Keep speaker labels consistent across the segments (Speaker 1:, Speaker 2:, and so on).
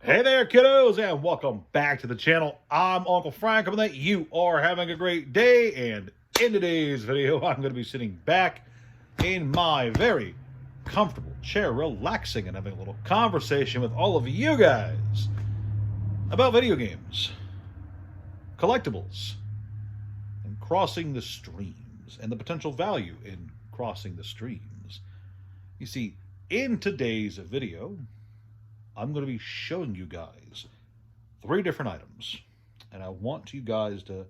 Speaker 1: Hey there, kiddos, and welcome back to the channel. I'm Uncle Frank, hoping that you are having a great day. And in today's video, I'm going to be sitting back in my very comfortable chair, relaxing and having a little conversation with all of you guys about video games, collectibles, and crossing the streams, and the potential value in crossing the streams. You see, in today's video, I'm going to be showing you guys 3 different items, and I want you guys to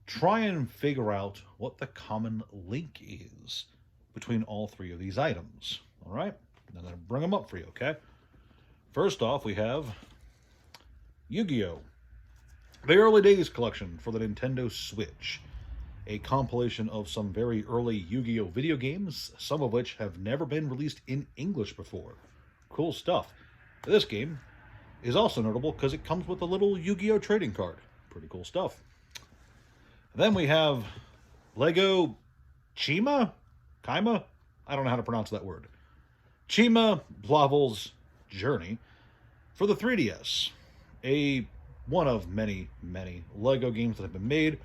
Speaker 1: try and figure out what the common link is between all 3 of these items. All right, I'm going to bring them up for you, okay? First off, we have Yu-Gi-Oh! The Early Days collection for the Nintendo Switch, a compilation of some very early Yu-Gi-Oh! Video games, some of which have never been released in English before. Cool stuff. This game is also notable because it comes with a little Yu-Gi-Oh! Trading card. Pretty cool stuff. Then we have Lego Chima? Kaima? I don't know how to pronounce that word. Chima Blavel's Journey for the 3DS. One of many, many Lego games that have been made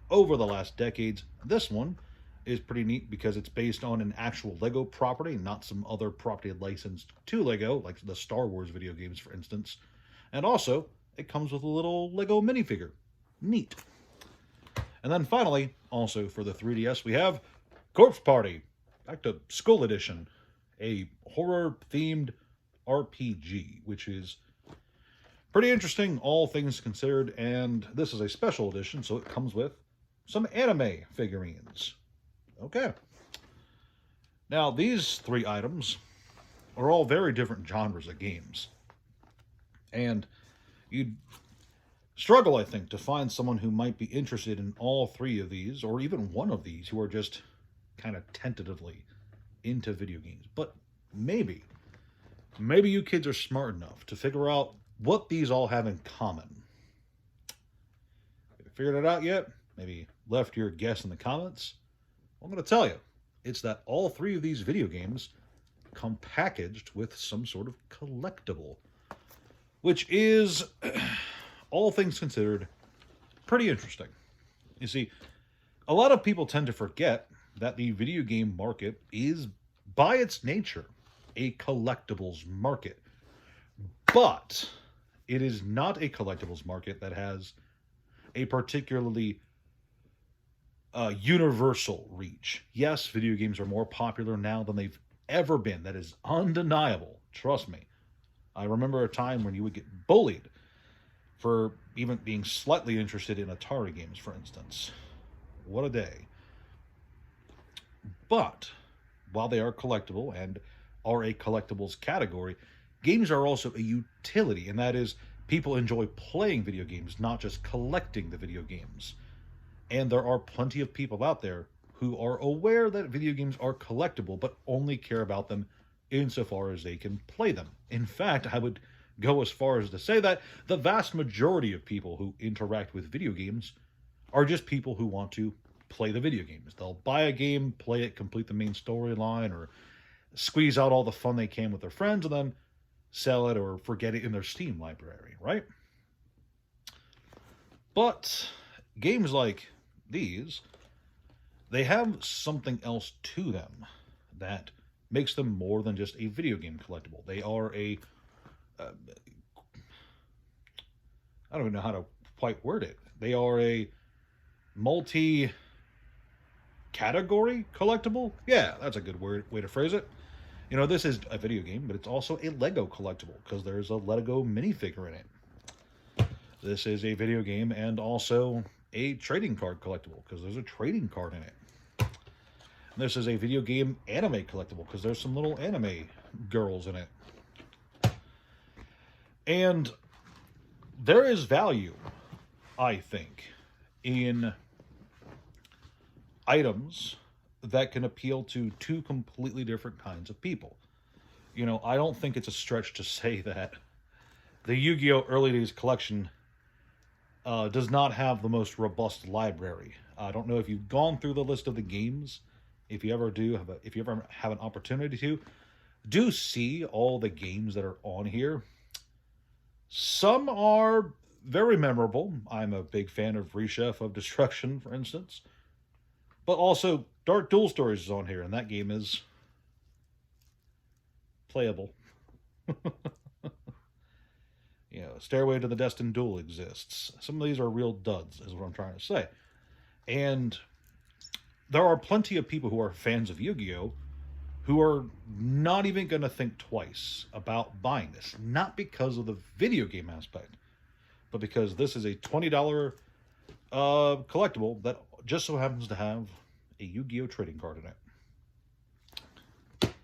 Speaker 1: over the last decades. This one is pretty neat because it's based on an actual Lego property, not some other property licensed to Lego, like the Star Wars video games, for instance. And also, it comes with a little Lego minifigure. Neat. And then finally, also for the 3DS, we have Corpse Party, Back to School Edition, a horror-themed RPG, which is pretty interesting, all things considered, and this is a special edition, so it comes with some anime figurines. Okay. Now, these 3 items are all very different genres of games. And you'd struggle, I think, to find someone who might be interested in all 3 of these, or even one of these, who are just kind of tentatively into video games. But maybe you kids are smart enough to figure out what these all have in common. Have you figured it out yet? Maybe left your guess in the comments? I'm going to tell you, it's that all 3 of these video games come packaged with some sort of collectible, which is, all things considered, pretty interesting. You see, a lot of people tend to forget that the video game market is, by its nature, a collectibles market. But it is not a collectibles market that has a particularly universal reach. Yes, video games are more popular now than they've ever been. That is undeniable. Trust me. I remember a time when you would get bullied for even being slightly interested in Atari games, for instance. What a day. But while they are collectible and are a collectibles category, games are also a utility, and that is people enjoy playing video games, not just collecting the video games. And there are plenty of people out there who are aware that video games are collectible, but only care about them insofar as they can play them. In fact, I would go as far as to say that the vast majority of people who interact with video games are just people who want to play the video games. They'll buy a game, play it, complete the main storyline, or squeeze out all the fun they can with their friends, and then sell it or forget it in their Steam library, right? But games like these, they have something else to them that makes them more than just a video game collectible. They are a I don't even know how to quite word it. They are a multi-category collectible. Yeah, that's a good way to phrase it. You know, this is a video game, but it's also a Lego collectible because there's a Lego minifigure in it. This is a video game and also a trading card collectible because there's a trading card in it. And this is a video game anime collectible because there's some little anime girls in it. And there is value, I think, in items that can appeal to 2 completely different kinds of people. You know, I don't think it's a stretch to say that the Yu-Gi-Oh! Early Days collection does not have the most robust library. I don't know if you've gone through the list of the games. If you ever have an opportunity to, do see all the games that are on here. Some are very memorable. I'm a big fan of Rechef of Destruction, for instance. But also, Dark Duel Stories is on here, and that game is playable. Stairway to the Destined Duel exists. Some of these are real duds, is what I'm trying to say. And there are plenty of people who are fans of Yu-Gi-Oh! Who are not even going to think twice about buying this. Not because of the video game aspect, but because this is a $20 collectible that just so happens to have a Yu-Gi-Oh! Trading card in it.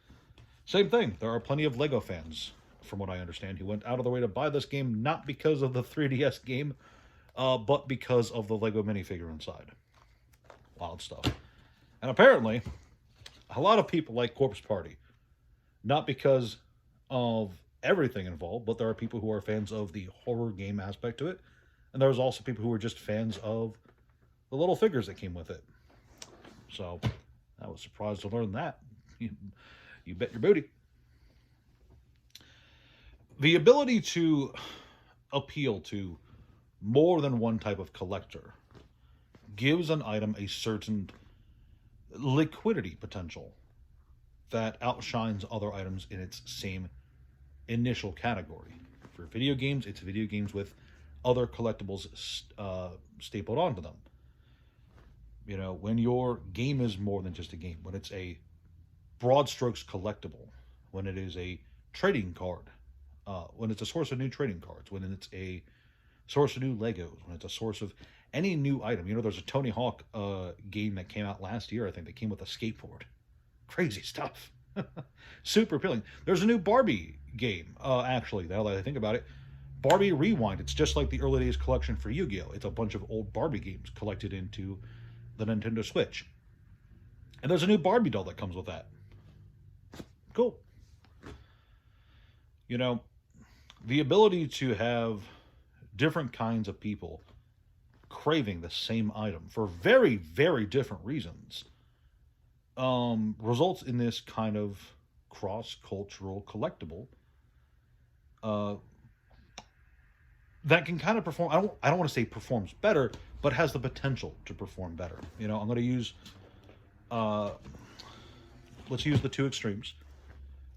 Speaker 1: Same thing. There are plenty of LEGO fans, from what I understand, who went out of their way to buy this game not because of the 3DS game, but because of the LEGO minifigure inside. Wild stuff. And apparently, a lot of people like Corpse Party. Not because of everything involved, but there are people who are fans of the horror game aspect to it. And there's also people who are just fans of the little figures that came with it. So, I was surprised to learn that. You bet your booty. The ability to appeal to more than one type of collector gives an item a certain liquidity potential that outshines other items in its same initial category. For video games, it's video games with other collectibles stapled onto them. When your game is more than just a game, when it's a broad strokes collectible, when it is a trading card, when it's a source of new trading cards, when it's a source of new Legos, when it's a source of any new item. There's a Tony Hawk game that came out last year, I think, that came with a skateboard. Crazy stuff. Super appealing. There's a new Barbie game, actually, now that I think about it. Barbie Rewind. It's just like the early days collection for Yu-Gi-Oh! It's a bunch of old Barbie games collected into the Nintendo Switch. And there's a new Barbie doll that comes with that. Cool. The ability to have different kinds of people craving the same item for very, very different reasons results in this kind of cross-cultural collectible that can kind of perform. I don't want to say performs better, but has the potential to perform better. I'm going to use let's use the two extremes.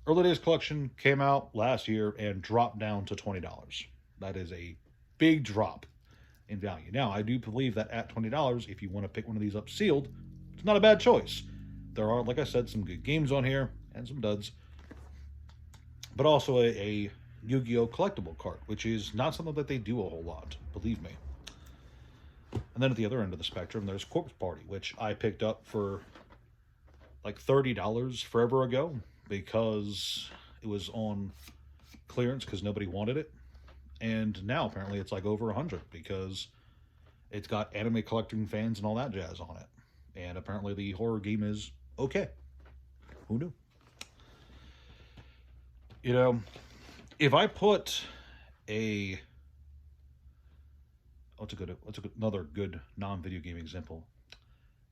Speaker 1: Early Days Collection came out last year and dropped down to $20. That is a big drop in value. Now, I do believe that at $20, if you want to pick one of these up sealed, it's not a bad choice. There are, like I said, some good games on here and some duds, but also a Yu-Gi-Oh! Collectible card, which is not something that they do a whole lot, believe me. And then at the other end of the spectrum, there's Corpse Party, which I picked up for like $30 forever ago because it was on clearance because nobody wanted it. And now apparently it's like over 100 because it's got anime collecting fans and all that jazz on it. And apparently the horror game is okay. Who knew? If I put another good non-video game example.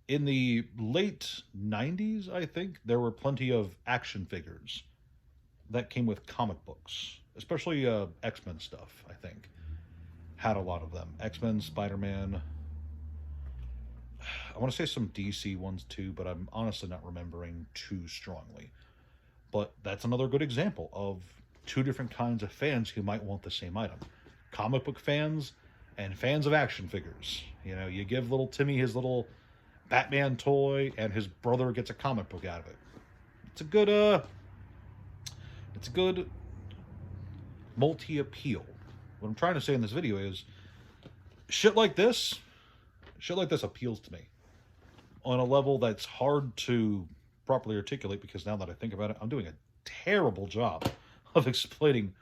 Speaker 1: In the late 90s, I think, there were plenty of action figures that came with comic books, especially X-Men stuff, I think. Had a lot of them. X-Men, Spider-Man. I want to say some DC ones too, but I'm honestly not remembering too strongly. But that's another good example of two different kinds of fans who might want the same item. Comic book fans and fans of action figures. You give little Timmy his little Batman toy, and his brother gets a comic book out of it. It's a good multi-appeal. What I'm trying to say in this video is shit like this appeals to me on a level that's hard to properly articulate because now that I think about it, I'm doing a terrible job of explaining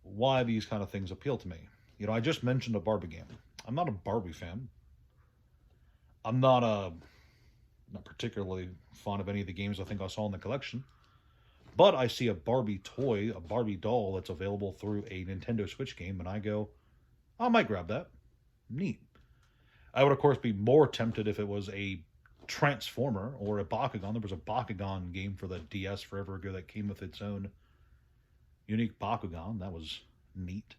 Speaker 1: why these kind of things appeal to me. I just mentioned a Barbie game. I'm not a Barbie fan. I'm not particularly fond of any of the games I think I saw in the collection. But I see a Barbie toy, a Barbie doll that's available through a Nintendo Switch game, and I go, I might grab that. Neat. I would, of course, be more tempted if it was a Transformer or a Bakugan. There was a Bakugan game for the DS forever ago that came with its own unique Bakugan. That was neat.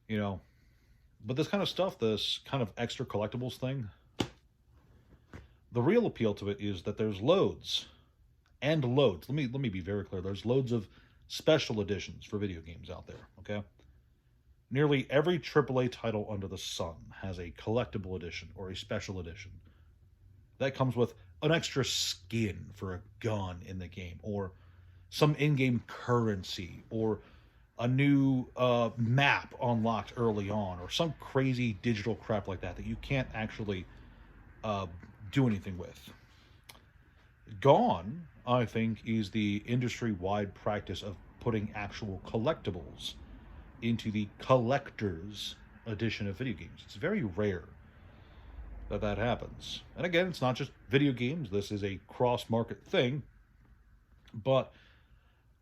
Speaker 1: You know, but this kind of stuff, this kind of extra collectibles thing, the real appeal to it is that there's loads and loads. Let me be very clear. There's loads of special editions for video games out there, okay? Nearly every AAA title under the sun has a collectible edition or a special edition that comes with an extra skin for a gun in the game, or some in-game currency, or a new map unlocked early on, or some crazy digital crap like that that you can't actually do anything with. Gone, I think, is the industry-wide practice of putting actual collectibles into the collector's edition of video games. It's very rare that that happens. And again, it's not just video games. This is a cross-market thing. But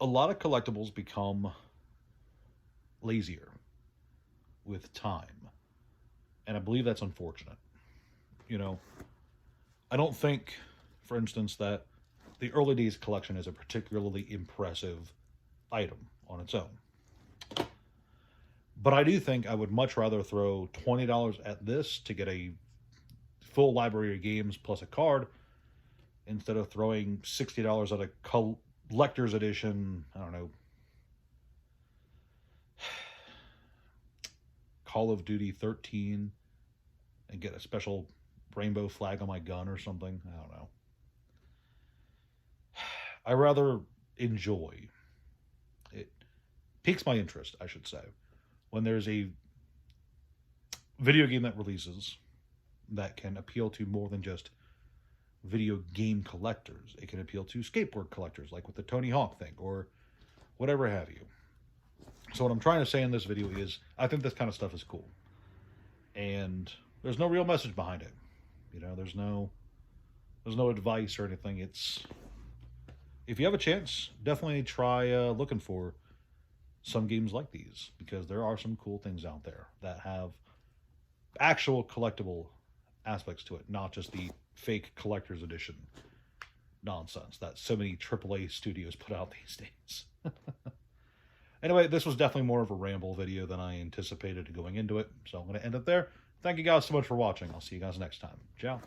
Speaker 1: a lot of collectibles become lazier with time. And I believe that's unfortunate. You know, I don't think, for instance, that the early days collection is a particularly impressive item on its own. But I do think I would much rather throw $20 at this to get a full library of games plus a card instead of throwing $60 at a collector's edition, I don't know, Call of Duty 13 and get a special rainbow flag on my gun or something. I don't know. I rather enjoy. It piques my interest, I should say, when there's a video game that releases that can appeal to more than just video game collectors. It can appeal to skateboard collectors, like with the Tony Hawk thing, or whatever have you. So what I'm trying to say in this video is, I think this kind of stuff is cool. And there's no real message behind it. You know, there's no advice or anything. It's, if you have a chance, definitely try looking for some games like these, because there are some cool things out there that have actual collectible aspects to it, not just the fake collector's edition nonsense that so many AAA studios put out these days. Anyway, this was definitely more of a ramble video than I anticipated going into it, so I'm going to end it there. Thank you guys so much for watching. I'll see you guys next time. Ciao.